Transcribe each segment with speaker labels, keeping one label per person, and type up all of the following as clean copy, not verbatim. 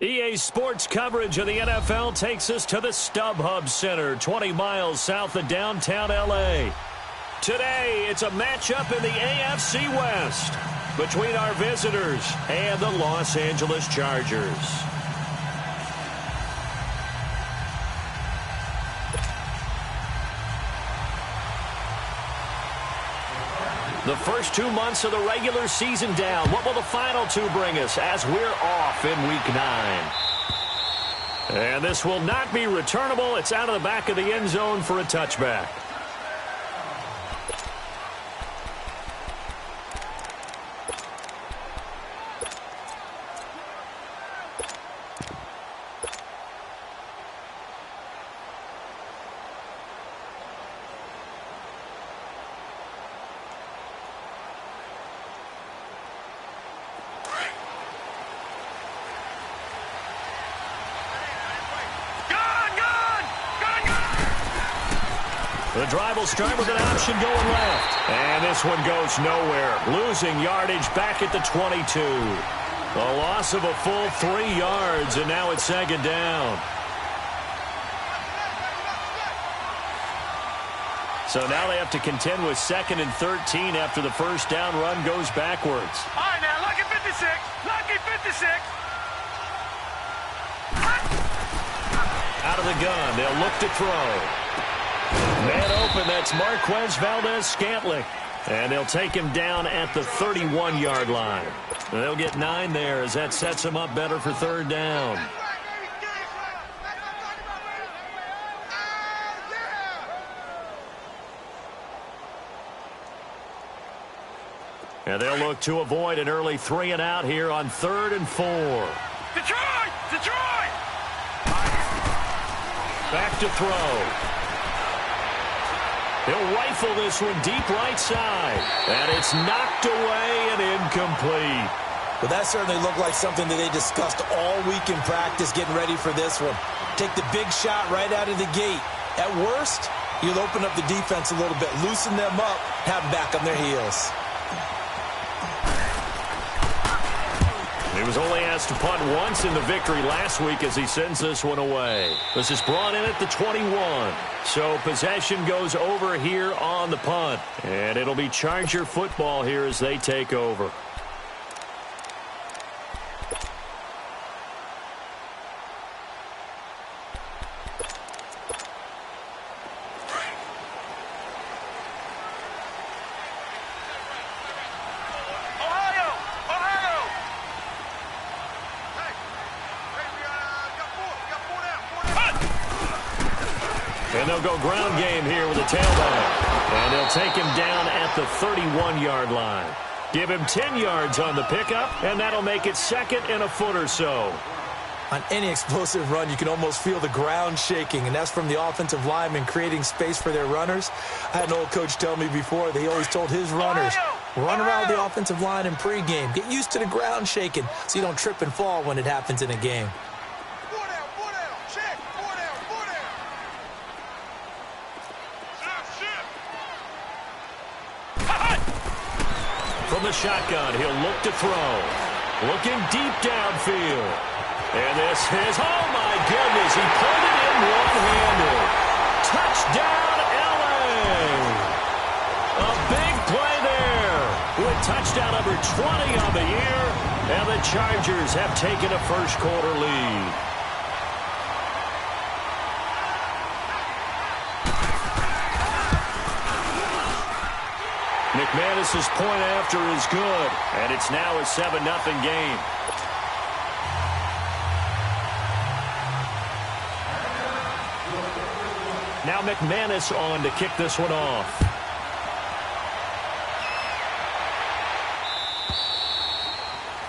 Speaker 1: EA Sports coverage of the NFL takes us to the StubHub Center, 20 miles south of downtown L.A. Today, it's a matchup in the AFC West between our visitors and the Los Angeles Chargers. The first 2 months of the regular season down. What will the final two bring us as we're off in Week 9? And this will not be returnable. It's out of the back of the end zone for a touchback. The drive will start with an option going left. And this one goes nowhere. Losing yardage back at the 22. A loss of a full 3 yards, and now it's second down. So now they have to contend with 2nd and 13 after the first down run goes backwards.
Speaker 2: All right, now, lucky 56. Lucky 56.
Speaker 1: Out of the gun, they'll look to throw. Man open, that's Marquez Valdes-Scantling. And they'll take him down at the 31-yard line. They'll get 9 there as that sets him up better for third down. And they'll look to avoid an early 3 and out here on 3rd and 4.
Speaker 2: Detroit! Detroit!
Speaker 1: Back to throw. He'll rifle this one deep right side. And it's knocked away and incomplete.
Speaker 3: Well, that certainly looked like something that they discussed all week in practice getting ready for this one. Take the big shot right out of the gate. At worst, you'll open up the defense a little bit, loosen them up, have them back on their heels.
Speaker 1: He was only asked to punt once in the victory last week as he sends this one away. This is brought in at the 21. So possession goes over here on the punt. And it'll be Charger football here as they take over. And they'll go ground game here with a tailback. And they'll take him down at the 31-yard line. Give him 10 yards on the pickup, and that'll make it 2nd and a foot or so.
Speaker 3: On any explosive run, you can almost feel the ground shaking, and that's from the offensive linemen creating space for their runners. I had an old coach tell me before that he always told his runners, run around the offensive line in pregame. Get used to the ground shaking so you don't trip and fall when it happens in a game.
Speaker 1: From the shotgun, he'll look to throw. Looking deep downfield. And this is, oh my goodness, he pulled it in one-handed. Touchdown, L.A. A big play there with touchdown number 20 on the year. And the Chargers have taken a first-quarter lead. McManus's point after is good, and it's now a 7-0 game. Now McManus on to kick this one off.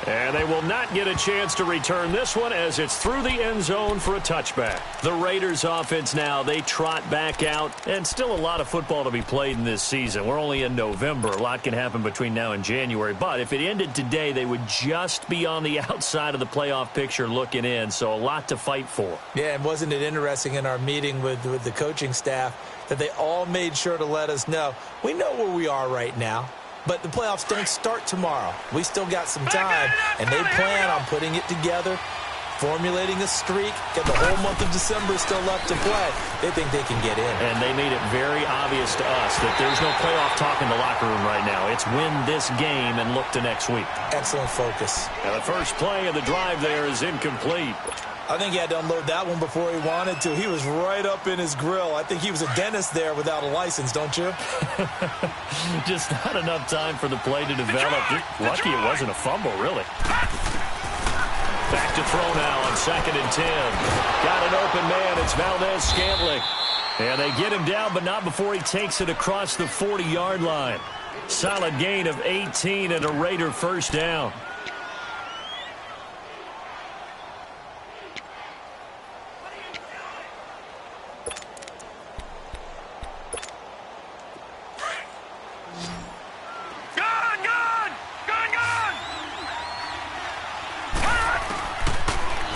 Speaker 1: And they will not get a chance to return this one as it's through the end zone for a touchback. The Raiders offense now, they trot back out, and still a lot of football to be played in this season. We're only in November. A lot can happen between now and January. But if it ended today, they would just be on the outside of the playoff picture looking in. So a lot to fight for.
Speaker 3: Yeah, and wasn't it interesting in our meeting with the coaching staff that they all made sure to let us know, we know where we are right now. But the playoffs don't start tomorrow. We still got some time, and they plan on putting it together formulating a streak, got the whole month of December still left to play. They think they can get in.
Speaker 1: And they made it very obvious to us that there's no playoff talk in the locker room right now. It's win this game and look to next week.
Speaker 3: Excellent focus.
Speaker 1: And the first play of the drive there is incomplete.
Speaker 3: I think he had to unload that one before he wanted to. He was right up in his grill. I think he was a dentist there without a license, don't you?
Speaker 1: Just not enough time for the play to develop. Lucky it wasn't a fumble, really. Back to throw now on 2nd and 10. Got an open man. It's Valdez-Scantling. And they get him down, but not before he takes it across the 40-yard line. Solid gain of 18 and a Raider first down.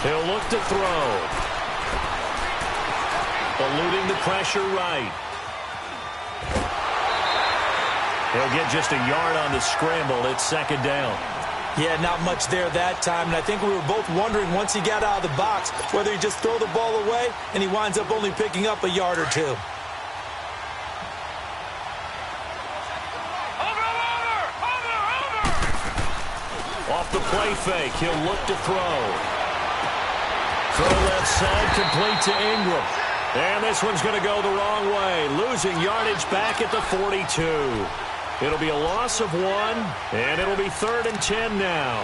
Speaker 1: He'll look to throw. Eluding the pressure right. He'll get just a yard on the scramble. It's 2nd down.
Speaker 3: Yeah, not much there that time. And I think we were both wondering once he got out of the box whether he just throw the ball away and he winds up only picking up a yard or two.
Speaker 1: Off the play fake. He'll look to throw. Throw left side, complete to Ingram. And this one's going to go the wrong way. Losing yardage back at the 42. It'll be a loss of 1, and it'll be 3rd and 10 now.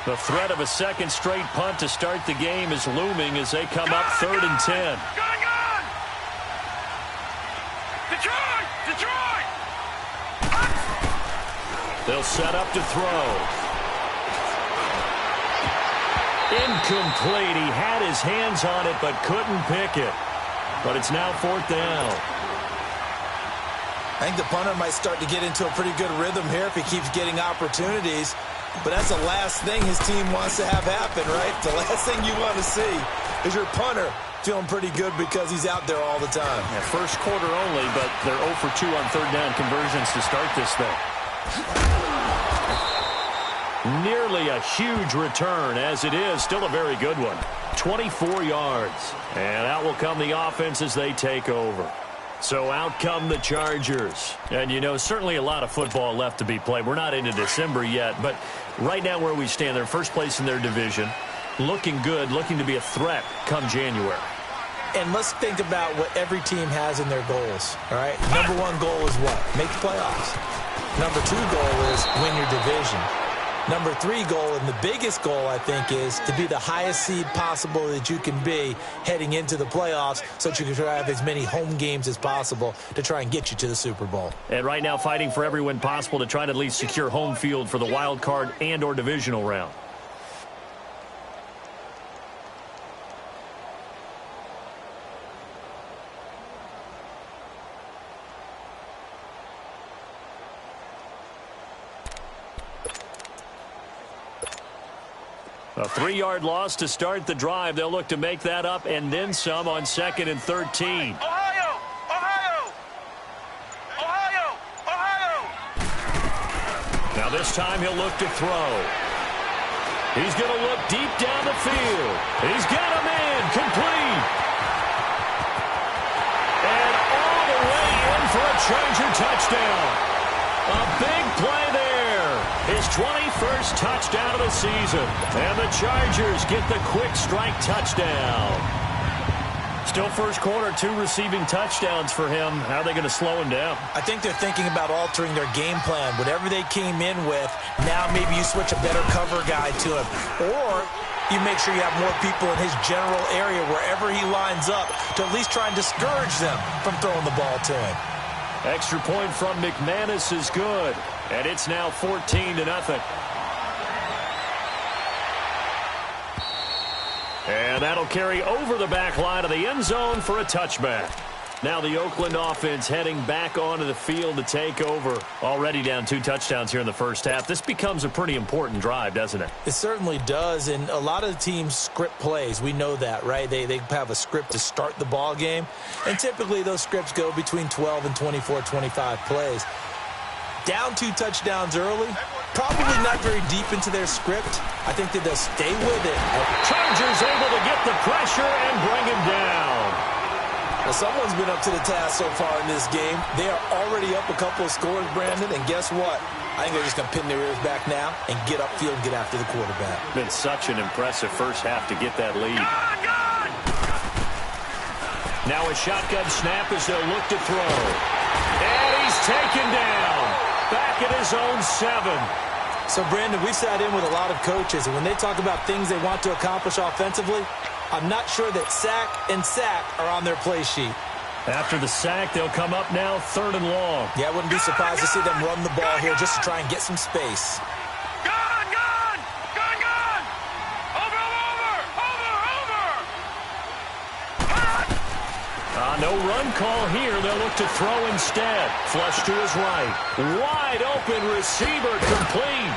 Speaker 1: The threat of a second straight punt to start the game is looming as they come up 3rd and 10.
Speaker 2: Detroit!
Speaker 1: They'll set up to throw. Incomplete. He had his hands on it but couldn't pick it. But it's now 4th down.
Speaker 3: I think the punter might start to get into a pretty good rhythm here if he keeps getting opportunities. But that's the last thing his team wants to have happen, right? The last thing you want to see is your punter feeling pretty good because he's out there all the time.
Speaker 1: Yeah, first quarter only, but they're 0 for 2 on 3rd down conversions to start this thing. Nearly a huge return, as it is still a very good one. 24 yards. And out will come the offense as they take over. So out come the Chargers. And, you know, certainly a lot of football left to be played. We're not into December yet, but right now where we stand, they're first place in their division. Looking good, looking to be a threat come January.
Speaker 3: And let's think about what every team has in their goals, all right? Number 1 goal is what? Make the playoffs. Number 2 goal is win your division. Number 3 goal, and the biggest goal, I think, is to be the highest seed possible that you can be heading into the playoffs so that you can have as many home games as possible to try and get you to the Super Bowl.
Speaker 1: And right now fighting for every win possible to try to at least secure home field for the wild card and or divisional round. A 3-yard loss to start the drive. They'll look to make that up and then some on 2nd and 13.
Speaker 2: Ohio!
Speaker 1: Now this time he'll look to throw. He's going to look deep down the field. He's got him in. Complete. And all the way in for a Charger touchdown. A big play there. His 21st touchdown of the season. And the Chargers get the quick strike touchdown. Still first quarter, 2 receiving touchdowns for him. How are they going to slow him down?
Speaker 3: I think they're thinking about altering their game plan. Whatever they came in with, now maybe you switch a better cover guy to him. Or you make sure you have more people in his general area wherever he lines up to at least try and discourage them from throwing the ball to him.
Speaker 1: Extra point from McManus is good. And it's now 14-0. And that'll carry over the back line of the end zone for a touchback. Now the Oakland offense heading back onto the field to take over. Already down 2 touchdowns here in the first half. This becomes a pretty important drive, doesn't it?
Speaker 3: It certainly does, and a lot of the teams script plays. We know that, right? They have a script to start the ball game, and typically those scripts go between 12 and 24, 25 plays. Down 2 touchdowns early. Probably not very deep into their script. I think that they'll stay with it.
Speaker 1: Chargers able to get the pressure and bring him down.
Speaker 3: Well, someone's been up to the task so far in this game. They are already up a couple of scores, Brandon, and guess what? I think they're just going to pin their ears back now and get upfield and get after the quarterback.
Speaker 1: Been such an impressive first half to get that lead. Now a shotgun snap as they'll look to throw. And he's taken down. Back at his own 7.
Speaker 3: So, Brandon, we sat in with a lot of coaches, and when they talk about things they want to accomplish offensively, I'm not sure that sack and sack are on their play sheet.
Speaker 1: After the sack, they'll come up now 3rd and long.
Speaker 3: Yeah, I wouldn't be surprised to see them run the ball here just to try and get some space.
Speaker 1: No run call here. They'll look to throw instead. Flush to his right. Wide open receiver complete.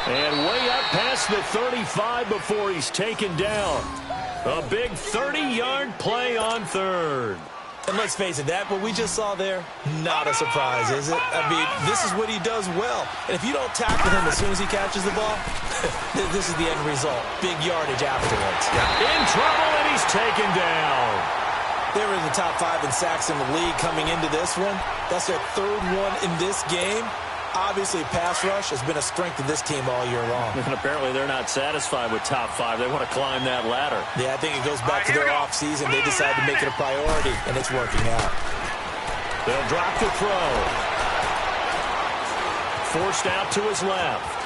Speaker 1: And way up past the 35 before he's taken down. A big 30-yard play on 3rd.
Speaker 3: And let's face it, that what we just saw there, not a surprise, is it? I mean, this is what he does well. And if you don't tackle him as soon as he catches the ball, this is the end result. Big yardage afterwards.
Speaker 1: In trouble, and he's taken down.
Speaker 3: They were in the top 5 in sacks in the league coming into this one. That's their 3rd one in this game. Obviously, pass rush has been a strength of this team all year long.
Speaker 1: And apparently they're not satisfied with top 5. They want to climb that ladder.
Speaker 3: Yeah, I think it goes back to their offseason. They decided to make it a priority, and it's working out.
Speaker 1: They'll drop to throw. Forced out to his left.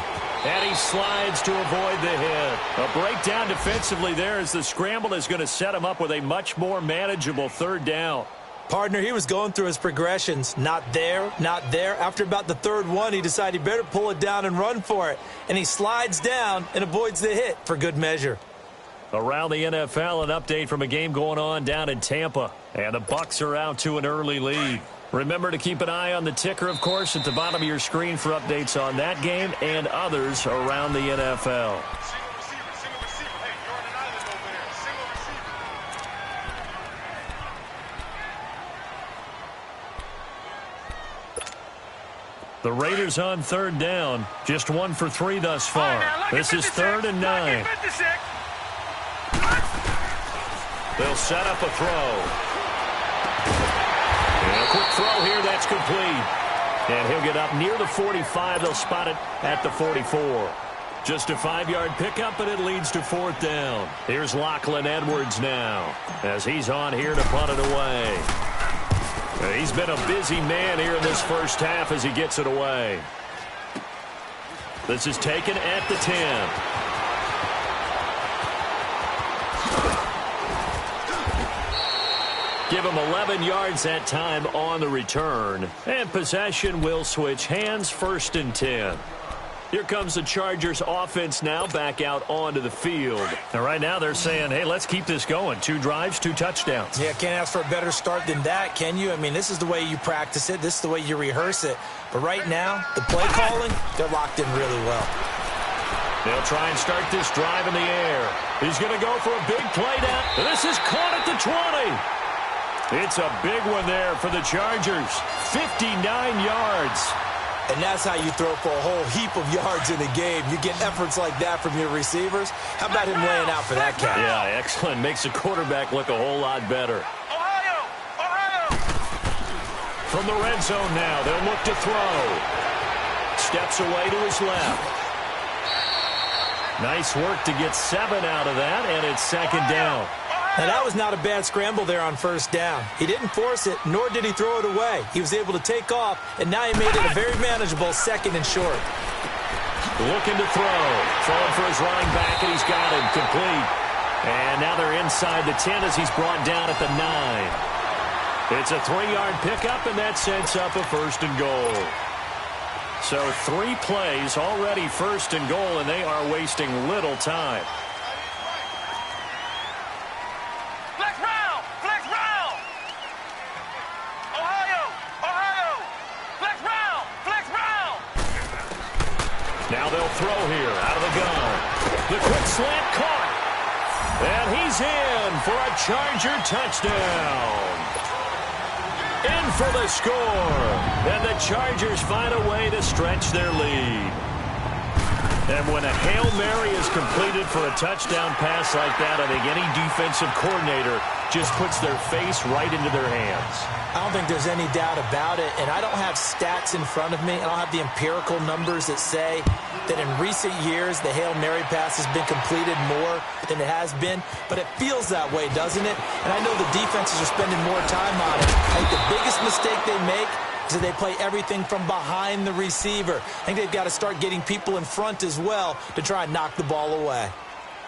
Speaker 1: And he slides to avoid the hit. A breakdown defensively there as the scramble is going to set him up with a much more manageable 3rd down.
Speaker 3: Partner, he was going through his progressions. Not there, not there. After about the 3rd one, he decided he better pull it down and run for it. And he slides down and avoids the hit for good measure.
Speaker 1: Around the NFL, an update from a game going on down in Tampa. And the Bucs are out to an early lead. Remember to keep an eye on the ticker, of course, at the bottom of your screen for updates on that game and others around the NFL. The Raiders on 3rd down. Just 1 for 3 thus far. This is 3rd and 9. They'll set up a throw. And a quick throw here, that's complete. And he'll get up near the 45. They'll spot it at the 44. Just a 5-yard pickup, and it leads to 4th down. Here's Lachlan Edwards now as he's on here to punt it away. He's been a busy man here in this first half as he gets it away. This is taken at the 10. Give him 11 yards that time on the return. And possession will switch hands, 1st and 10. Here comes the Chargers offense now back out onto the field. And right now they're saying, hey, let's keep this going. 2 drives, 2 touchdowns.
Speaker 3: Yeah, can't ask for a better start than that, can you? I mean, this is the way you practice it. This is the way you rehearse it. But right now, the play calling, they're locked in really well.
Speaker 1: They'll try and start this drive in the air. He's going to go for a big play down. This is caught at the 20. It's a big one there for the Chargers. 59 yards.
Speaker 3: And that's how you throw for a whole heap of yards in a game. You get efforts like that from your receivers. How about him laying out for that catch?
Speaker 1: Yeah, excellent. Makes the quarterback look a whole lot better.
Speaker 2: Ohio!
Speaker 1: From the red zone now, they'll look to throw. Steps away to his left. Nice work to get 7 out of that, and it's 2nd down.
Speaker 3: Now, that was not a bad scramble there on 1st down. He didn't force it, nor did he throw it away. He was able to take off, and now he made it a very manageable 2nd and short.
Speaker 1: Looking to throw. Throwing for his running back, and he's got him complete. And now they're inside the 10 as he's brought down at the 9. It's a 3-yard pickup, and that sets up a 1st and goal. So 3 plays already 1st and goal, and they are wasting little time. Now they'll throw here out of the gun. The quick slant caught. And he's in for a Charger touchdown. In for the score. And the Chargers find a way to stretch their lead. And when a Hail Mary is completed for a touchdown pass like that, I think any defensive coordinator just puts their face right into their hands.
Speaker 3: I don't think there's any doubt about it, and I don't have stats in front of me. I don't have the empirical numbers that say that in recent years the Hail Mary pass has been completed more than it has been, but it feels that way, doesn't it? And I know the defenses are spending more time on it. I think the biggest mistake they make is that they play everything from behind the receiver. I think they've got to start getting people in front as well to try and knock the ball away.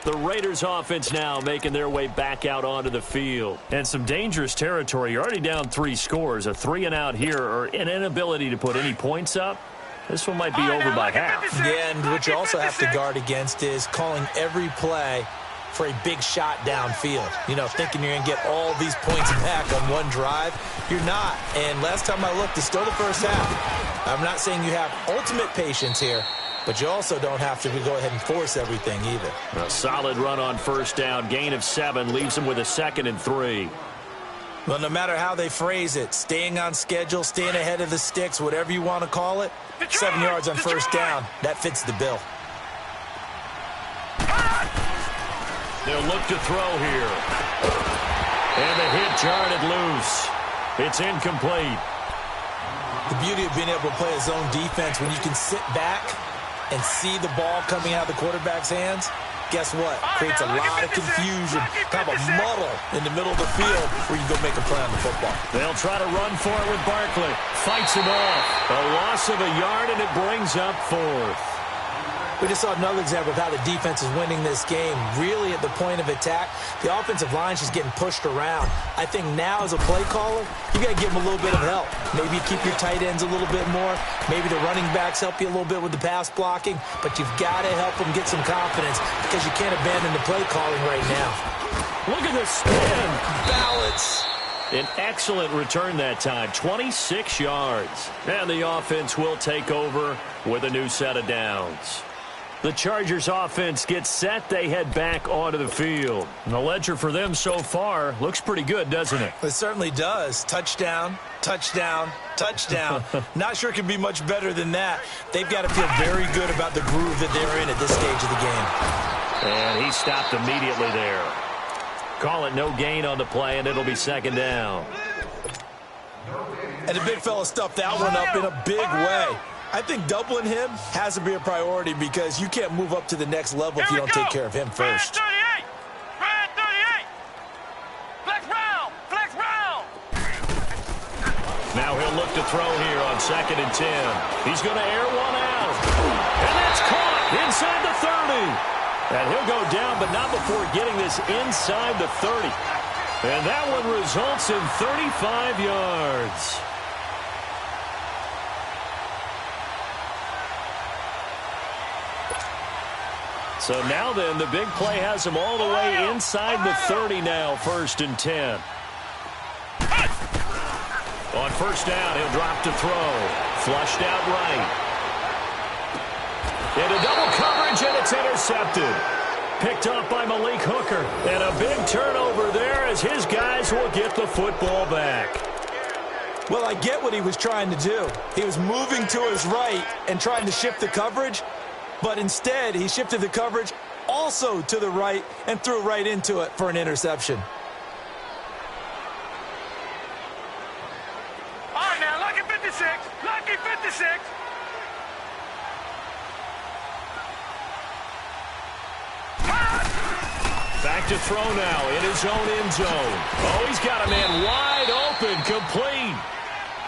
Speaker 1: The Raiders offense now making their way back out onto the field. And some dangerous territory. You're already down 3 scores. A 3-and-out here or an inability to put any points up. This one might be over by half.
Speaker 3: Yeah, and what you also have to guard against is calling every play for a big shot downfield. You know, thinking you're going to get all these points back on one drive. You're not. And last time I looked, it's still the first half. I'm not saying you have ultimate patience here, but you also don't have to go ahead and force everything either.
Speaker 1: A solid run on first down. Gain of 7 leaves them with a 2nd and 3.
Speaker 3: Well, no matter how they phrase it, staying on schedule, staying ahead of the sticks, whatever you want to call it, 7 yards on first down, that fits the bill.
Speaker 1: They'll look to throw here. And the hit jarred it loose. It's incomplete.
Speaker 3: The beauty of being able to play a zone defense when you can sit back and see the ball coming out of the quarterback's hands, guess what? Creates a lot of confusion, kind of a muddle in the middle of the field where you go make a play on the football.
Speaker 1: They'll try to run for it with Barkley. Fights him off. A loss of a yard, and it brings up 4th.
Speaker 3: We just saw another example of how the defense is winning this game. Really at the point of attack, the offensive line is just getting pushed around. I think now as a play caller, you got to give them a little bit of help. Maybe keep your tight ends a little bit more. Maybe the running backs help you a little bit with the pass blocking. But you've got to help them get some confidence because you can't abandon the play calling right now.
Speaker 1: Look at the spin.
Speaker 3: Balance.
Speaker 1: An excellent return that time, 26 yards. And the offense will take over with a new set of downs. The Chargers offense gets set. They head back onto the field. And the ledger for them so far looks pretty good, doesn't it?
Speaker 3: It certainly does. Touchdown, touchdown, touchdown. Not sure it can be much better than that. They've got to feel very good about the groove that they're in at this stage of the game.
Speaker 1: And he stopped immediately there. Call it no gain on the play, and it'll be 2nd down.
Speaker 3: And the big fella stuffed that one up in a big way. I think doubling him has to be a priority because you can't move up to the next level if you don't take care of him first.
Speaker 2: Red 38. Flex round. Flex round.
Speaker 1: Now he'll look to throw here on 2nd and 10. He's going to air one out. And that's caught inside the 30. And he'll go down, but not before getting this inside the 30. And that one results in 35 yards. So now then, the big play has him all the way inside the 30 now, 1st and 10. On first down, he'll drop to throw. Flushed out right. Into double coverage, and it's intercepted. Picked up by Malik Hooker. And a big turnover there as his guys will get the football back.
Speaker 3: Well, I get what he was trying to do. He was moving to his right and trying to shift the coverage. But instead, he shifted the coverage also to the right and threw right into it for an interception.
Speaker 2: All right, now, lucky 56. Lucky 56.
Speaker 1: Back to throw now in his own end zone. Oh, he's got a man wide open, complete.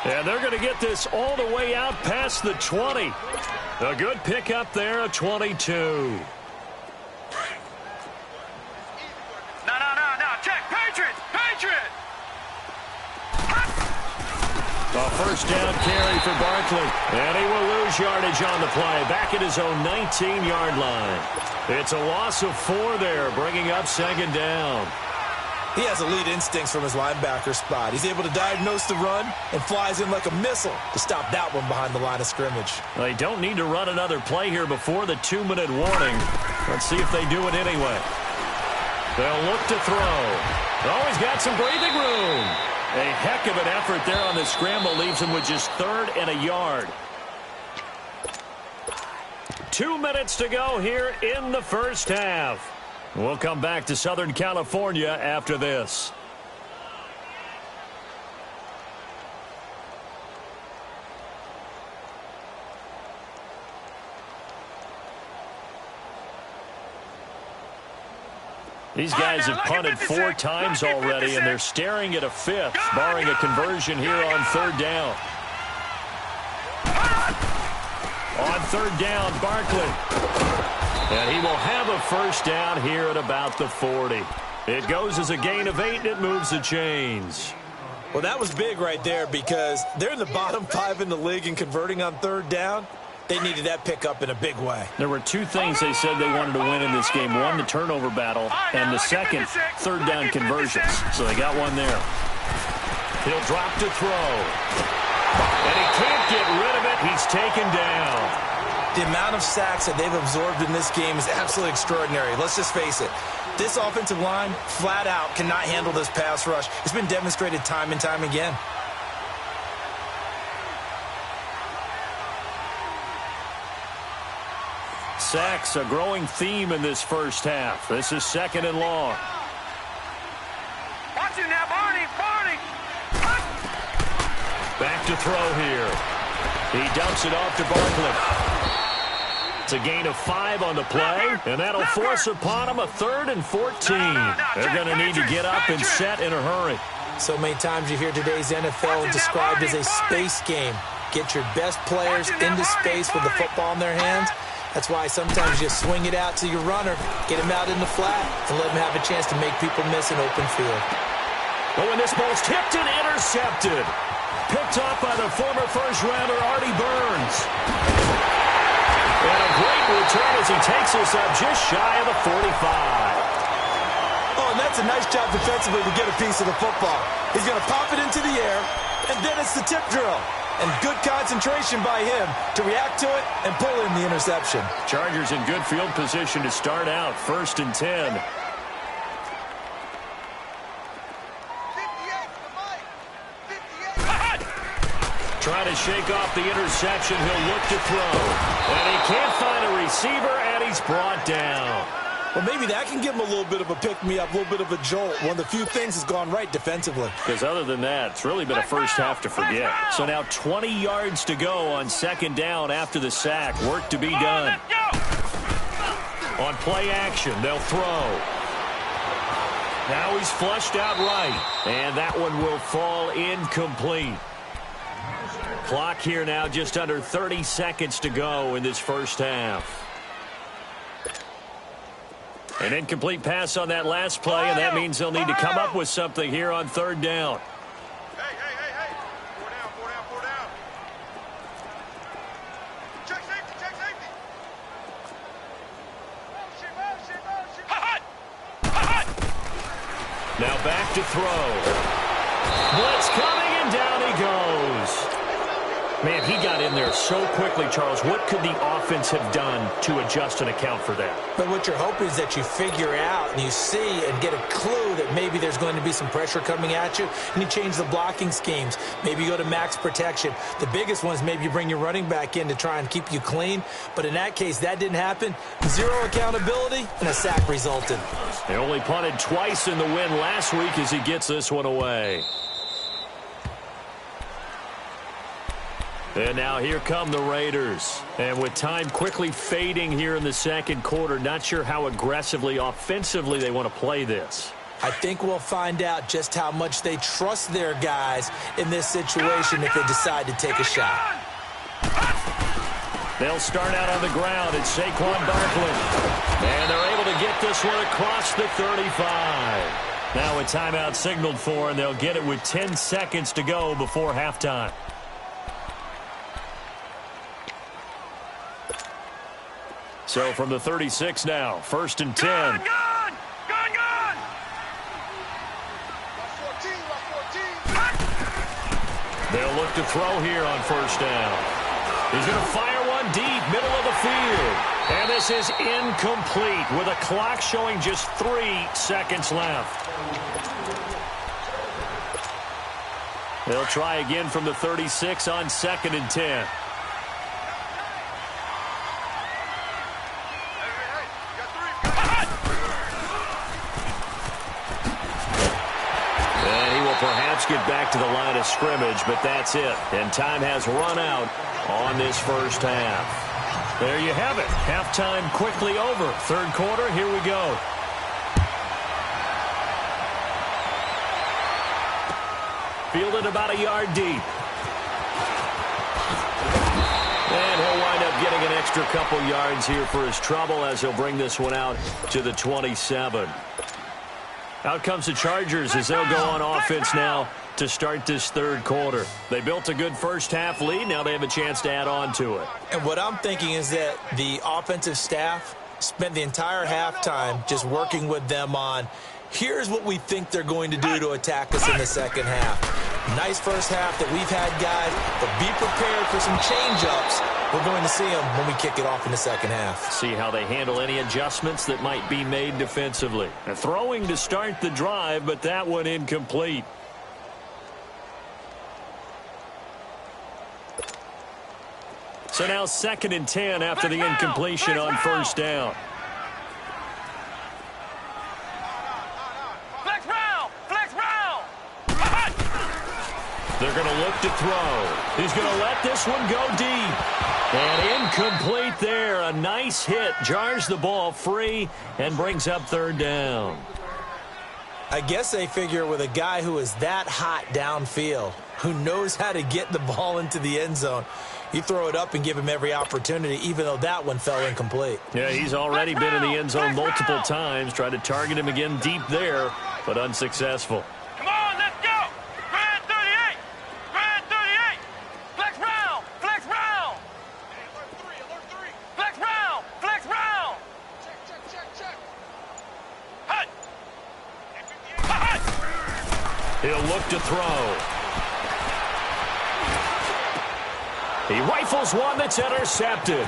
Speaker 1: And they're going to get this all the way out past the 20. A good pickup there, a 22.
Speaker 2: No. Check. Patriot.
Speaker 1: A first down carry for Barkley. And he will lose yardage on the play. Back at his own 19-yard line. It's a loss of 4 there, bringing up 2nd down.
Speaker 3: He has elite instincts from his linebacker spot. He's able to diagnose the run and flies in like a missile to stop that one behind the line of scrimmage.
Speaker 1: They don't need to run another play here before the 2-minute warning. Let's see if they do it anyway. They'll look to throw. Oh, he's got some breathing room. A heck of an effort there on the scramble leaves him with just 3rd and a yard. 2 minutes to go here in the first half. We'll come back to Southern California after this. These guys have punted 4 times already, and they're staring at a 5th, barring a conversion here on 3rd down. On 3rd down, Barkley. And he will have a first down here at about the 40. It goes as a gain of 8, and it moves the chains.
Speaker 3: Well, that was big right there because they're in the bottom 5 in the league in converting on 3rd down. They needed that pickup in a big way.
Speaker 1: There were 2 things they said they wanted to win in this game. One, the turnover battle, and the second, 3rd down conversions. So they got one there. He'll drop to throw. And he can't get rid of it. He's taken down.
Speaker 3: The amount of sacks that they've absorbed in this game is absolutely extraordinary. Let's just face it. This offensive line, flat out, cannot handle this pass rush. It's been demonstrated time and time again.
Speaker 1: Sacks, a growing theme in this first half. This is 2nd and long.
Speaker 2: Watch it now, Barney.
Speaker 1: Back to throw here. He dumps it off to Barkley. It's a gain of 5 on the play, and that'll force upon him a 3rd and 14. They're going to need to get up and set in a hurry.
Speaker 3: So many times you hear today's NFL described as a space game. Get your best players into space with the football in their hands. That's why sometimes you swing it out to your runner, get him out in the flat, and let him have a chance to make people miss an open field.
Speaker 1: Oh, and this ball's tipped and intercepted. Picked off by the former first-rounder Artie Burns. And a great return as he takes us up just shy of the 45.
Speaker 3: Oh, and that's a nice job defensively to get a piece of the football. He's going to pop it into the air, and then it's the tip drill. And good concentration by him to react to it and pull in the interception.
Speaker 1: Chargers in good field position to start out. 1st and 10. Trying to shake off the interception. He'll look to throw. And he can't find a receiver, and he's brought down.
Speaker 3: Well, maybe that can give him a little bit of a pick-me-up, a little bit of a jolt. One of the few things has gone right defensively.
Speaker 1: Because other than that, it's really been a first half to forget. So now 20 yards to go on 2nd down after the sack. Work to be done. On play action, they'll throw. Now he's flushed out right. And that one will fall incomplete. Clock here now just under 30 seconds to go in this first half. An incomplete pass on that last play, and that means they'll need to come up with something here on 3rd down.
Speaker 2: Hey. 4 down. Check safety. Motion.
Speaker 1: Now back to throw. Blitz coming, and down he goes. Man, he got in there so quickly, Charles. What could the offense have done to adjust and account for that?
Speaker 3: But what you're hoping is that you figure out and you see and get a clue that maybe there's going to be some pressure coming at you, and you change the blocking schemes. Maybe you go to max protection. The biggest one is maybe you bring your running back in to try and keep you clean. But in that case, that didn't happen. 0 accountability, and a sack resulted.
Speaker 1: They only punted twice in the win last week as he gets this one away. And now here come the Raiders. And with time quickly fading here in the 2nd quarter, not sure how aggressively, offensively they want to play this.
Speaker 3: I think we'll find out just how much they trust their guys in this situation if they decide to take a shot.
Speaker 1: They'll start out on the ground. It's Saquon Barkley. And they're able to get this one across the 35. Now a timeout signaled for, and they'll get it with 10 seconds to go before halftime. So from the 36 now, 1st and 10.
Speaker 2: Gone!
Speaker 1: They'll look to throw here on 1st down. He's going to fire one deep, middle of the field. And this is incomplete with a clock showing just 3 seconds left. They'll try again from the 36 on 2nd and 10. And he will perhaps get back to the line of scrimmage, but that's it. And time has run out on this first half. There you have it. Halftime quickly over. Third quarter, here we go. Fielded about a yard deep. And he'll wind up getting an extra couple yards here for his trouble as he'll bring this one out to the 27. Out comes the Chargers as they'll go on offense now to start this third quarter. They built a good first half lead. Now they have a chance to add on to it.
Speaker 3: And what I'm thinking is that the offensive staff spent the entire halftime just working with them on, here's what we think they're going to do to attack us in the second half. Nice first half that we've had, guys, but be prepared for some change-ups. We're going to see them when we kick it off in the second half.
Speaker 1: See how they handle any adjustments that might be made defensively. A throwing to start the drive, but that one incomplete. So now 2nd and 10 after the incompletion on first down. They're going to look to throw. He's going to let this one go deep. And incomplete there. A nice hit. Jars the ball free and brings up third down.
Speaker 3: I guess they figure with a guy who is that hot downfield, who knows how to get the ball into the end zone, you throw it up and give him every opportunity, even though that one fell incomplete.
Speaker 1: Yeah, he's already been in the end zone multiple times. Tried to target him again deep there, but unsuccessful.
Speaker 2: Come on, let's go. Grand 38. Grand 38. Flex round. Flex round. Alert 3. Alert 3. Flex round. Flex round. Check. Hut. Hut.
Speaker 1: He'll look to throw. He rifles one that's intercepted.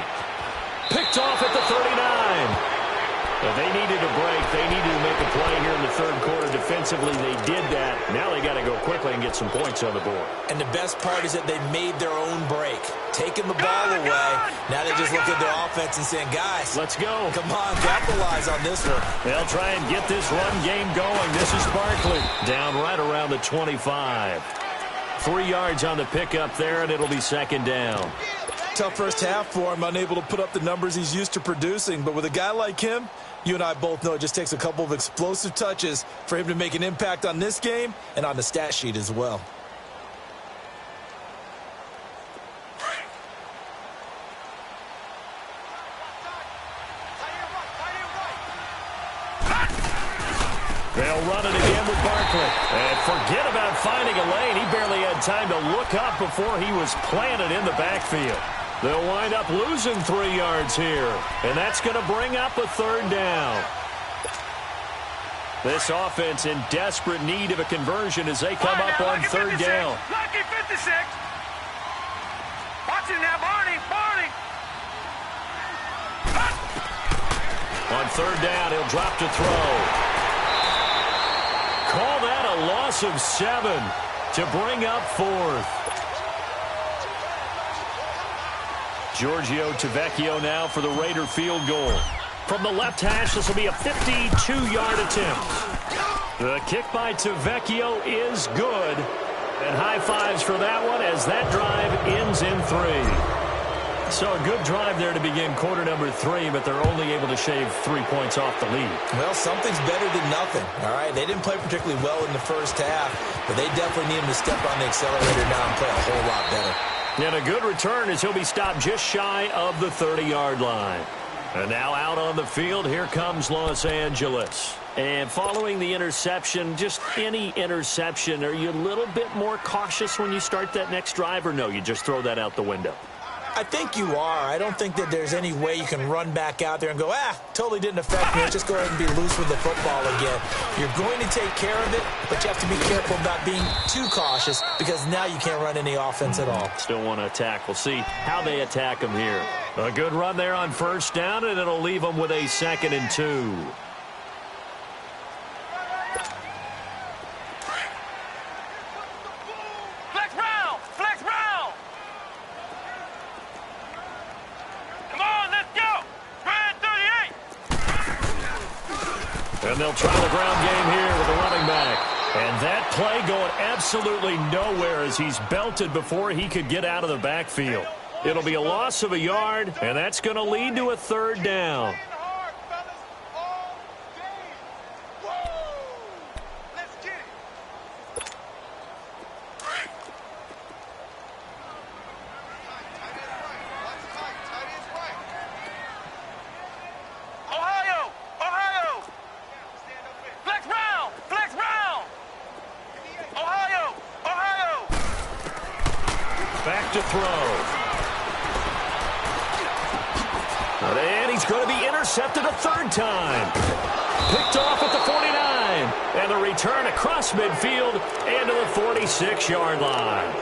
Speaker 1: Picked off at the 39. But they needed a break. They needed to make a play here in the third quarter. Defensively, they did that. Now they got to go quickly and get some points on the board.
Speaker 3: And the best part is that they made their own break. Taking the ball away. Now they just look at their offense and saying, guys,
Speaker 1: let's go.
Speaker 3: Come on, capitalize on this one.
Speaker 1: They'll try and get this run game going. This is Barkley. Down right around the 25. 3 yards on the pickup there, and it'll be second down.
Speaker 3: Tough first half for him, unable to put up the numbers he's used to producing. But with a guy like him, you and I both know it just takes a couple of explosive touches for him to make an impact on this game and on the stat sheet as well.
Speaker 1: They'll run it again with Barkley. And forget about finding a lane. He barely had time to look up before he was planted in the backfield. They'll wind up losing 3 yards here. And that's going to bring up a third down. This offense in desperate need of a conversion as they come up on third down.
Speaker 2: Lucky 56. Watch it now, Barney.
Speaker 1: On third down, he'll drop to throw. Call that a loss of 7 to bring up fourth. Giorgio Tavecchio now for the Raider field goal. From the left hash, this will be a 52-yard attempt. The kick by Tavecchio is good. And high fives for that one as that drive ends in 3. So a good drive there to begin quarter number 3, but they're only able to shave 3 points off the lead.
Speaker 3: Well, something's better than nothing, all right? They didn't play particularly well in the first half, but they definitely need him to step on the accelerator now and play a whole lot better.
Speaker 1: And a good return as he'll be stopped just shy of the 30-yard line. And now out on the field, here comes Los Angeles. And following the interception, just any interception, are you a little bit more cautious when you start that next drive, or no, you just throw that out the window?
Speaker 3: I think you are. I don't think that there's any way you can run back out there and go, totally didn't affect me. Let's just go ahead and be loose with the football again. You're going to take care of it, but you have to be careful about being too cautious because now you can't run any offense at all.
Speaker 1: Still want to attack. We'll see how they attack them here. A good run there on first down, and it'll leave them with a 2nd and 2.
Speaker 2: Flex round. Flex round. Come on, let's go. Grind 38.
Speaker 1: And they'll try the ground game here with the running back. And that play going absolutely nowhere as he's belted before he could get out of the backfield. It'll be a loss of a yard, and that's going to lead to a third down. Back to throw. And he's going to be intercepted a third time. Picked off at the 49. And the return across midfield and to the 46-yard line.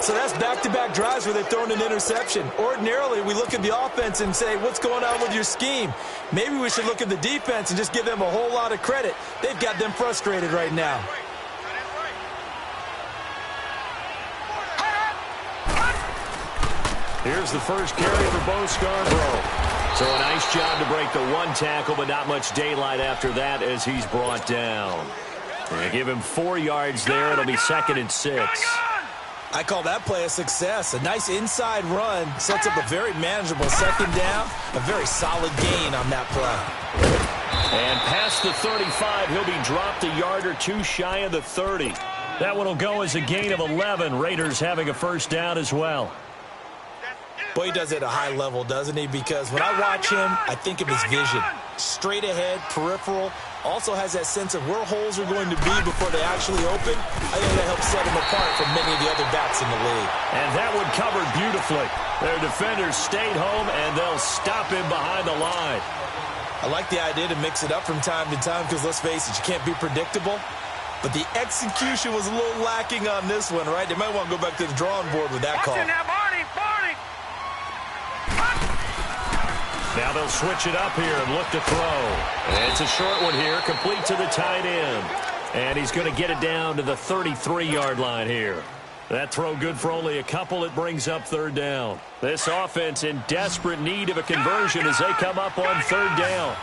Speaker 3: So that's back-to-back drives where they've thrown an interception. Ordinarily, we look at the offense and say, what's going on with your scheme? Maybe we should look at the defense and just give them a whole lot of credit. They've got them frustrated right now.
Speaker 1: Here's the first carry for Bo Scarborough. So a nice job to break the one tackle, but not much daylight after that as he's brought down. They give him 4 yards there. It'll be 2nd and 6.
Speaker 3: I call that play a success. A nice inside run sets up a very manageable 2nd down. A very solid gain on that play.
Speaker 1: And past the 35, he'll be dropped a yard or 2 shy of the 30. That one will go as a gain of 11. Raiders having a first down as well.
Speaker 3: Boy, he does it at a high level, doesn't he? Because when I watch him, I think of his vision. Straight ahead, peripheral. Also has that sense of where holes are going to be before they actually open. I think that helps set him apart from many of the other backs in the league.
Speaker 1: And that one covered beautifully. Their defenders stayed home, and they'll stop him behind the line.
Speaker 3: I like the idea to mix it up from time to time because, let's face it, you can't be predictable. But the execution was a little lacking on this one, right? They might want to go back to the drawing board with that call.
Speaker 1: Now they'll switch it up here and look to throw. And it's a short one here, complete to the tight end. And he's going to get it down to the 33-yard line here. That throw good for only a couple. It brings up 3rd down. This offense in desperate need of a conversion as they come up on 3rd down.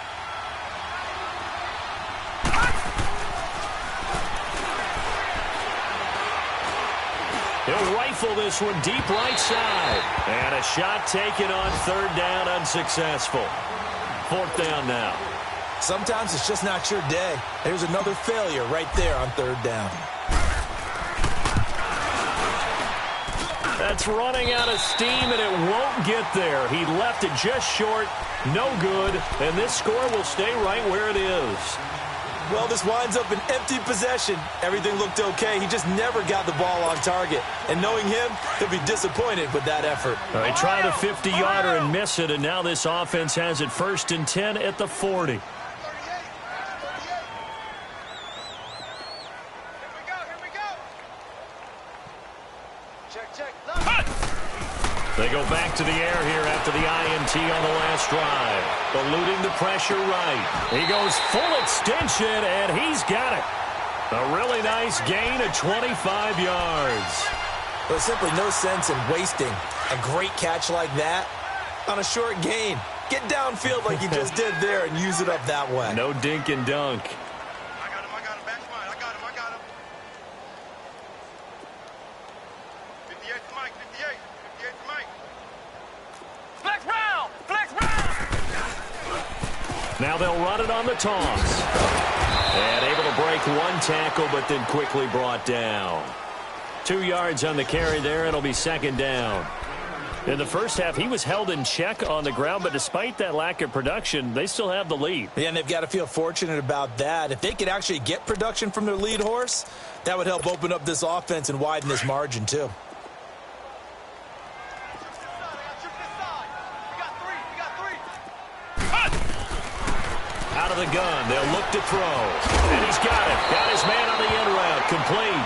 Speaker 1: He'll rifle this one deep right side. And a shot taken on 3rd down, unsuccessful. 4th down now.
Speaker 3: Sometimes it's just not your day. There's another failure right there on 3rd down.
Speaker 1: That's running out of steam, and it won't get there. He left it just short, no good, and this score will stay right where it is.
Speaker 3: Well, this winds up an empty possession. Everything looked okay. He just never got the ball on target. And knowing him, he'll be disappointed with that effort.
Speaker 1: They try the 50-yarder and miss it, and now this offense has it 1st and 10 at the 40. They go back to the air here after the INT on the last drive. Eluding the pressure right. He goes full extension, and he's got it. A really nice gain of 25 yards.
Speaker 3: There's simply no sense in wasting a great catch like that on a short gain. Get downfield like he just did there and use it up that way.
Speaker 1: No dink and dunk.
Speaker 2: I got him. Back mine. I got him. 58 to Mike. 58 to Mike. Flex round.
Speaker 1: Now they'll run it on the toss. And able to break one tackle, but then quickly brought down. 2 yards on the carry there. It'll be 2nd down. In the first half, he was held in check on the ground, but despite that lack of production, they still have the lead.
Speaker 3: Yeah, and they've got to feel fortunate about that. If they could actually get production from their lead horse, that would help open up this offense and widen this margin, too.
Speaker 1: Out of the gun, they'll look to throw. And he's got it. Got his man on the end route. Complete.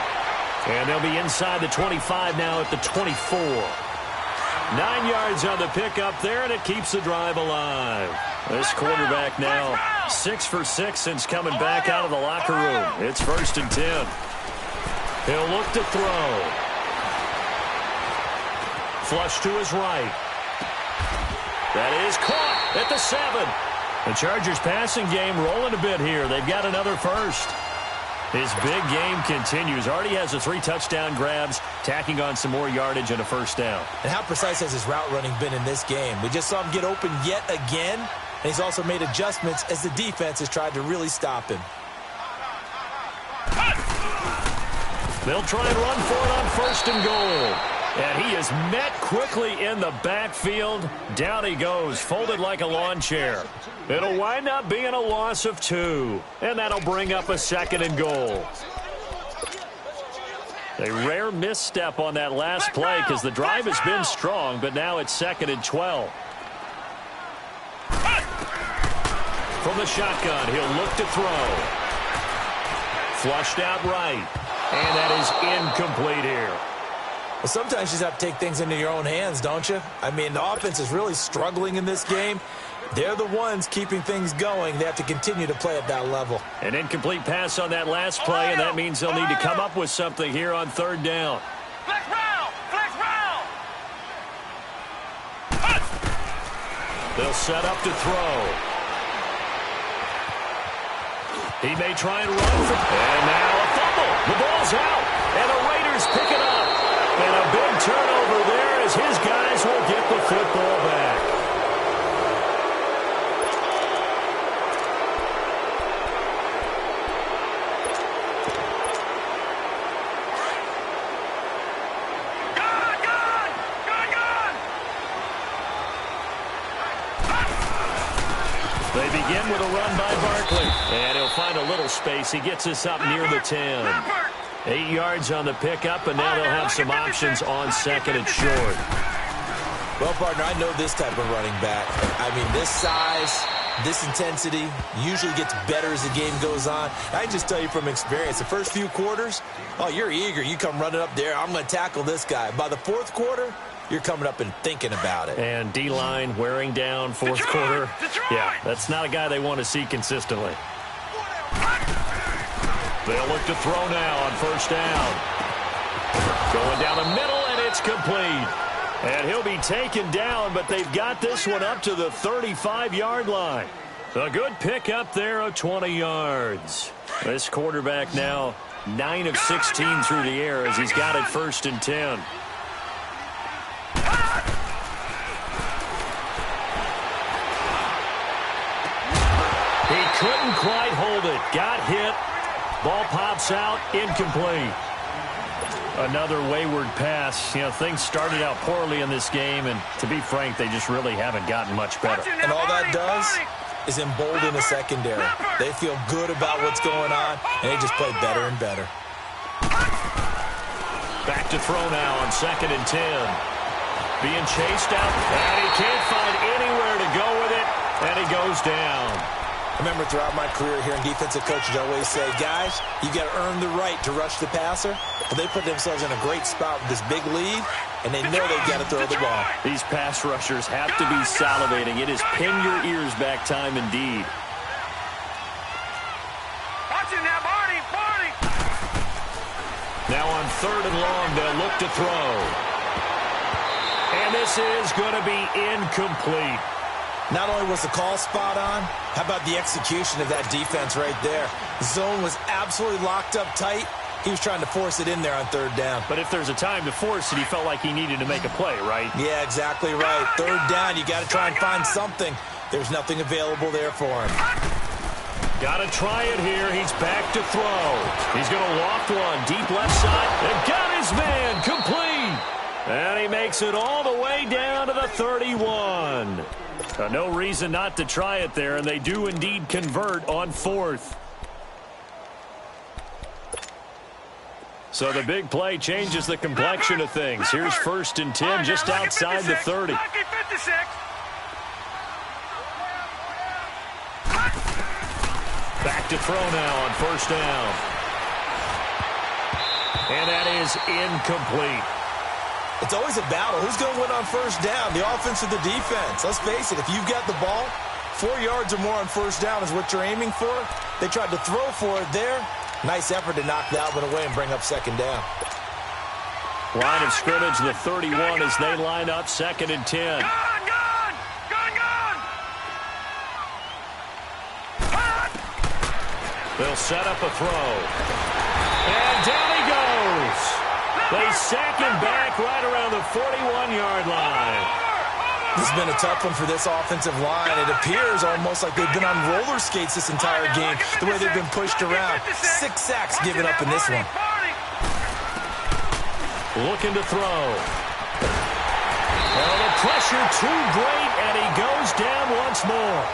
Speaker 1: And they'll be inside the 25 now at the 24. 9 yards on the pickup there, and it keeps the drive alive. This quarterback now 6 for 6 since coming back out of the locker room. It's 1st and 10. He'll look to throw. Flush to his right. That is caught at the 7. The Chargers passing game rolling a bit here. They've got another first. His big game continues. Already has the 3 touchdown grabs, tacking on some more yardage and a first down.
Speaker 3: And how precise has his route running been in this game? We just saw him get open yet again, and he's also made adjustments as the defense has tried to really stop him.
Speaker 1: They'll try and run for it on 1st and goal. And he is met quickly in the backfield. Down he goes, folded like a lawn chair. It'll wind up being a loss of 2. And that'll bring up a 2nd and goal. A rare misstep on that last play because the drive has been strong, but now it's 2nd and 12. From the shotgun, he'll look to throw. Flushed out right. And that is incomplete here.
Speaker 3: Well, sometimes you just have to take things into your own hands, don't you? I mean, the offense is really struggling in this game. They're the ones keeping things going. They have to continue to play at that level.
Speaker 1: An incomplete pass on that last play, and that means they'll need to come up with something here on 3rd down.
Speaker 2: Flex round! Flex round!
Speaker 1: They'll set up to throw. He may try and run for... And now a fumble. The ball's out, and the Raiders pick it up. And a big turnover there as his guys will get the football back. They begin with a run by Barkley. And he'll find a little space. He gets us up near the 10. 8 yards on the pickup, and now they'll have some options on 2nd and short.
Speaker 3: Well, partner, I know this type of running back. I mean, this size, this intensity usually gets better as the game goes on. I can just tell you from experience, the first few quarters, oh, you're eager. You come running up there, I'm going to tackle this guy. By the 4th quarter, you're coming up and thinking about it.
Speaker 1: And D-line wearing down 4th quarter. Yeah, that's not a guy they want to see consistently. They'll look to throw now on 1st down. Going down the middle, and it's complete. And he'll be taken down, but they've got this one up to the 35-yard line. A good pick up there of 20 yards. This quarterback now 9 of 16 through the air as he's got it 1st and 10. He couldn't quite hold it. Got hit. Ball pops out, incomplete. Another wayward pass. You know, things started out poorly in this game, and to be frank, they just really haven't gotten much better.
Speaker 3: And all that does is embolden the secondary. They feel good about what's going on, and they just play better and better.
Speaker 1: Back to throw now on 2nd and 10. Being chased out, and he can't find anywhere to go with it, and he goes down.
Speaker 3: I remember throughout my career hearing defensive coaches always say, guys, you got to earn the right to rush the passer. But they put themselves in a great spot with this big lead, and they know they've got to throw the ball.
Speaker 1: These pass rushers have to be salivating. It is pin your ears back time indeed.
Speaker 2: Watch it now, Barney! Barney!
Speaker 1: Now on 3rd and long, they'll look to throw. And this is going to be incomplete.
Speaker 3: Not only was the call spot on, how about the execution of that defense right there? The zone was absolutely locked up tight. He was trying to force it in there on 3rd down.
Speaker 1: But if there's a time to force it, he felt like he needed to make a play, right?
Speaker 3: Yeah, exactly right. 3rd down, you got to try and find something. There's nothing available there for him.
Speaker 1: Got to try it here. He's back to throw. He's going to loft one deep left side. And got his man complete. And he makes it all the way down to the 31. No reason not to try it there, and they do indeed convert on 4th. So the big play changes the complexion of things. Here's 1st and 10 just outside the 30. Back to throw now on 1st down. And that is incomplete.
Speaker 3: It's always a battle. Who's going to win on 1st down, the offense or the defense? Let's face it, if you've got the ball, 4 yards or more on 1st down is what you're aiming for. They tried to throw for it there. Nice effort to knock that one away and bring up second down.
Speaker 1: Line of scrimmage, the 31 as they line up, 2nd and 10. They'll set up a throw. And down he goes. They sack him back right around the 41-yard line.
Speaker 3: This has been a tough one for this offensive line. It appears almost like they've been on roller skates this entire game, the way they've been pushed around. 6 sacks given up in this one.
Speaker 1: Looking to throw. Oh, the pressure too great, and he goes down once more.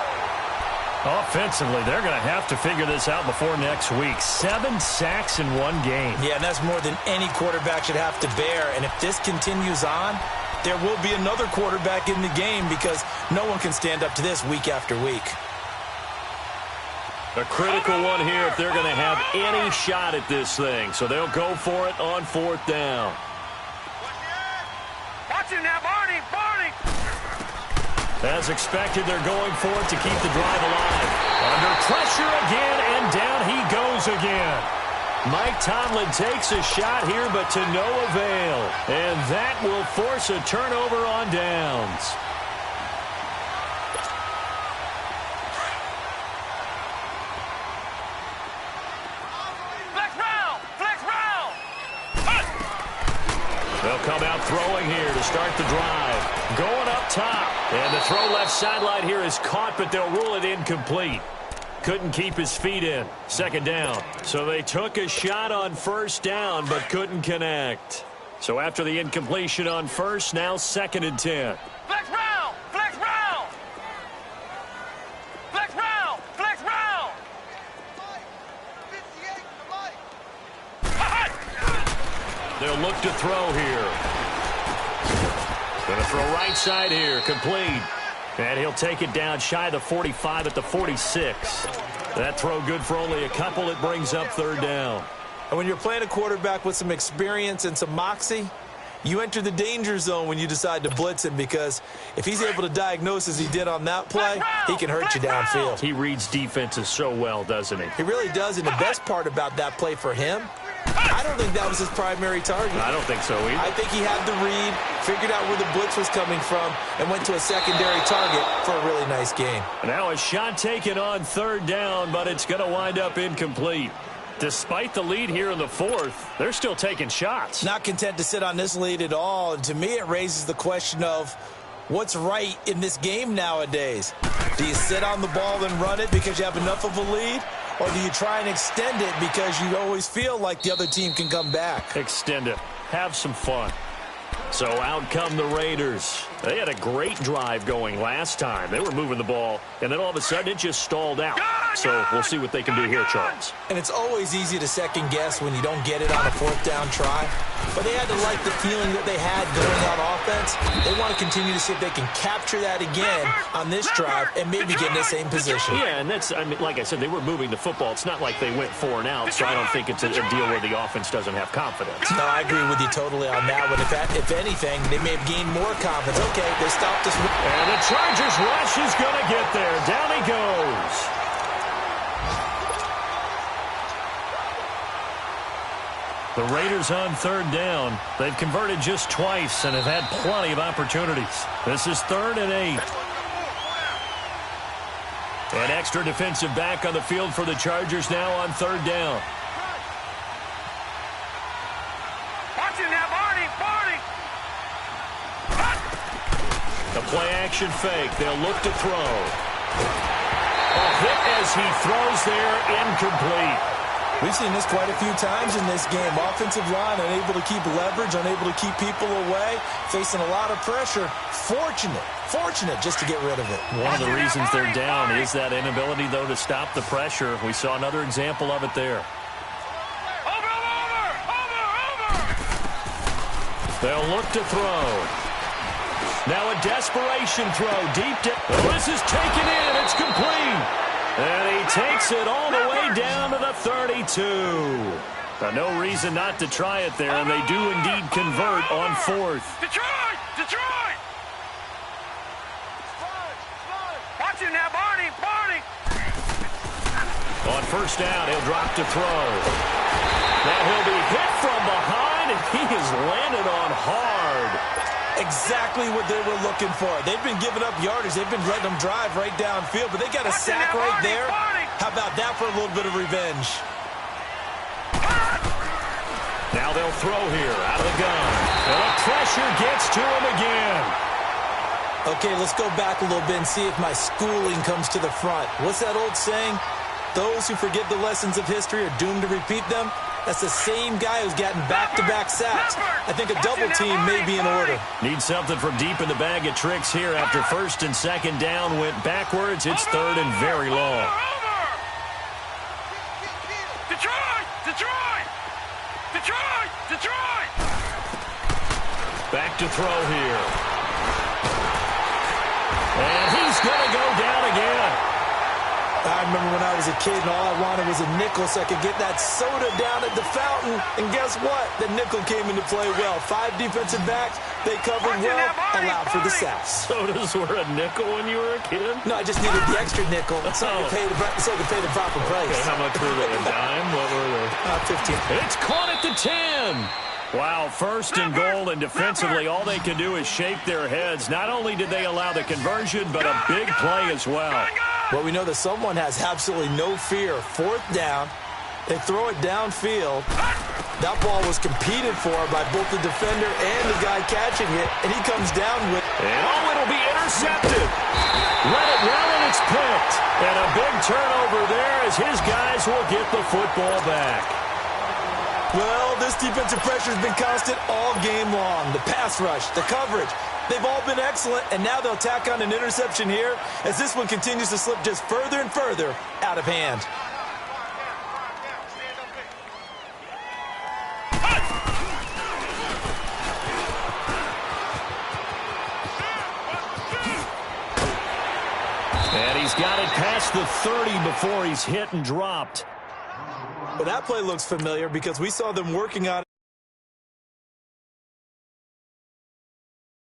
Speaker 1: Offensively, they're going to have to figure this out before next week. 7 sacks in one game.
Speaker 3: Yeah, and that's more than any quarterback should have to bear. And if this continues on, there will be another quarterback in the game because no one can stand up to this week after week.
Speaker 1: A critical one here if they're going to have any shot at this thing. So they'll go for it on 4th down.
Speaker 2: Watch it now, Barney!
Speaker 1: As expected, they're going for it to keep the drive alive. Under pressure again, and down he goes again. Mike Tomlin takes a shot here, but to no avail. And that will force a turnover on downs. They'll come out throwing here to start the drive. Going up top. And the throw left sideline here is caught, but they'll rule it incomplete. Couldn't keep his feet in. 2nd down. So they took a shot on 1st down, but couldn't connect. So after the incompletion on 1st, now 2nd and 10.
Speaker 2: Flex round! Flex round! Flex round! Flex round! 58
Speaker 1: They'll look to throw here. Going to throw right side here. Complete. And he'll take it down shy of the 45 at the 46. That throw good for only a couple. It brings up 3rd down.
Speaker 3: And when you're playing a quarterback with some experience and some moxie, you enter the danger zone when you decide to blitz him, because if he's able to diagnose as he did on that play, he can hurt you downfield.
Speaker 1: He reads defenses so well, doesn't he?
Speaker 3: He really does, and the best part about that play for him, I don't think that was his primary target.
Speaker 1: I don't think so either.
Speaker 3: I think he had the read, figured out where the blitz was coming from, and went to a secondary target for a really nice game.
Speaker 1: Now a shot taken on 3rd down, but it's going to wind up incomplete. Despite the lead here in the 4th, they're still taking shots.
Speaker 3: Not content to sit on this lead at all, and to me it raises the question of what's right in this game nowadays. Do you sit on the ball and run it because you have enough of a lead? Or do you try and extend it because you always feel like the other team can come back?
Speaker 1: Extend it. Have some fun. So out come the Raiders. They had a great drive going last time. They were moving the ball, and then all of a sudden it just stalled out. So we'll see what they can do here, Charles.
Speaker 3: And it's always easy to second guess when you don't get it on a 4th down try. But they had to like the feeling that they had going on offense. They want to continue to see if they can capture that again on this drive and maybe get in the same position.
Speaker 1: Yeah, and that's, I mean, like I said, they were moving the football. It's not like they went 4 and out, so I don't think it's a deal where the offense doesn't have confidence.
Speaker 3: No, I agree with you totally on that one. If anything, they may have gained more confidence. Okay, they stopped us.
Speaker 1: And the Chargers rush is going to get there. Down he goes. The Raiders on 3rd down. They've converted just twice and have had plenty of opportunities. This is 3rd and 8. An extra defensive back on the field for the Chargers now on 3rd down.
Speaker 2: Watch it now, Barney!
Speaker 1: A play-action fake. They'll look to throw. A hit as he throws there, incomplete.
Speaker 3: We've seen this quite a few times in this game. Offensive line unable to keep leverage, unable to keep people away, facing a lot of pressure. Fortunate just to get rid of it.
Speaker 1: One of the reasons they're down is that inability, though, to stop the pressure. We saw another example of it there.
Speaker 2: Over!
Speaker 1: They'll look to throw. Now a desperation throw deep down. Oh, this is taken in. It's complete. And he takes it all the way down to the 32. Now, no reason not to try it there, and they do indeed convert on 4th.
Speaker 2: Detroit! Watch it now, Barney!
Speaker 1: On first down. He'll drop to throw. Now he'll be hit from behind, and he has landed on hard.
Speaker 3: Exactly what they were looking for. They've been giving up yardage. They've been letting them drive right downfield, but they got a sack right there. How about that for a little bit of revenge?
Speaker 1: Now they'll throw here out of the gun. And the pressure gets to him again.
Speaker 3: Okay, let's go back a little bit and see if my schooling comes to the front. What's that old saying? Those who forget the lessons of history are doomed to repeat them. That's the same guy who's gotten back-to-back sacks. I think a double team may be in order.
Speaker 1: Need something from deep in the bag of tricks here after first and second down went backwards. It's third and very long.
Speaker 2: Detroit! Detroit! Detroit! Detroit!
Speaker 1: Back to throw here. And he's going to go down again.
Speaker 3: I remember when I was a kid and all I wanted was a nickel so I could get that soda down at the fountain. And guess what? The nickel came into play well. 5 defensive backs, they covered well, allowed for the sacks.
Speaker 1: Sodas were a nickel when you were a kid?
Speaker 3: No, I just needed the extra nickel so I could pay the proper price.
Speaker 1: Okay, how much were they? A dime? What were they?
Speaker 3: 15.
Speaker 1: It's caught at the 10. Wow, first and goal, and defensively, all they can do is shake their heads. Not only did they allow the conversion, but a big play as well.
Speaker 3: Well, we know that someone has absolutely no fear. 4th down. They throw it downfield. That ball was competed for by both the defender and the guy catching it, and he comes down with...
Speaker 1: And it'll be intercepted. Let it run, and it's picked. And a big turnover there as his guys will get the football back.
Speaker 3: Well, this defensive pressure has been constant all game long. The pass rush, the coverage, they've all been excellent, and now they'll tack on an interception here as this one continues to slip just further and further out of hand.
Speaker 1: And he's got it past the 30 before he's hit and dropped.
Speaker 3: Well, that play looks familiar because we saw them working on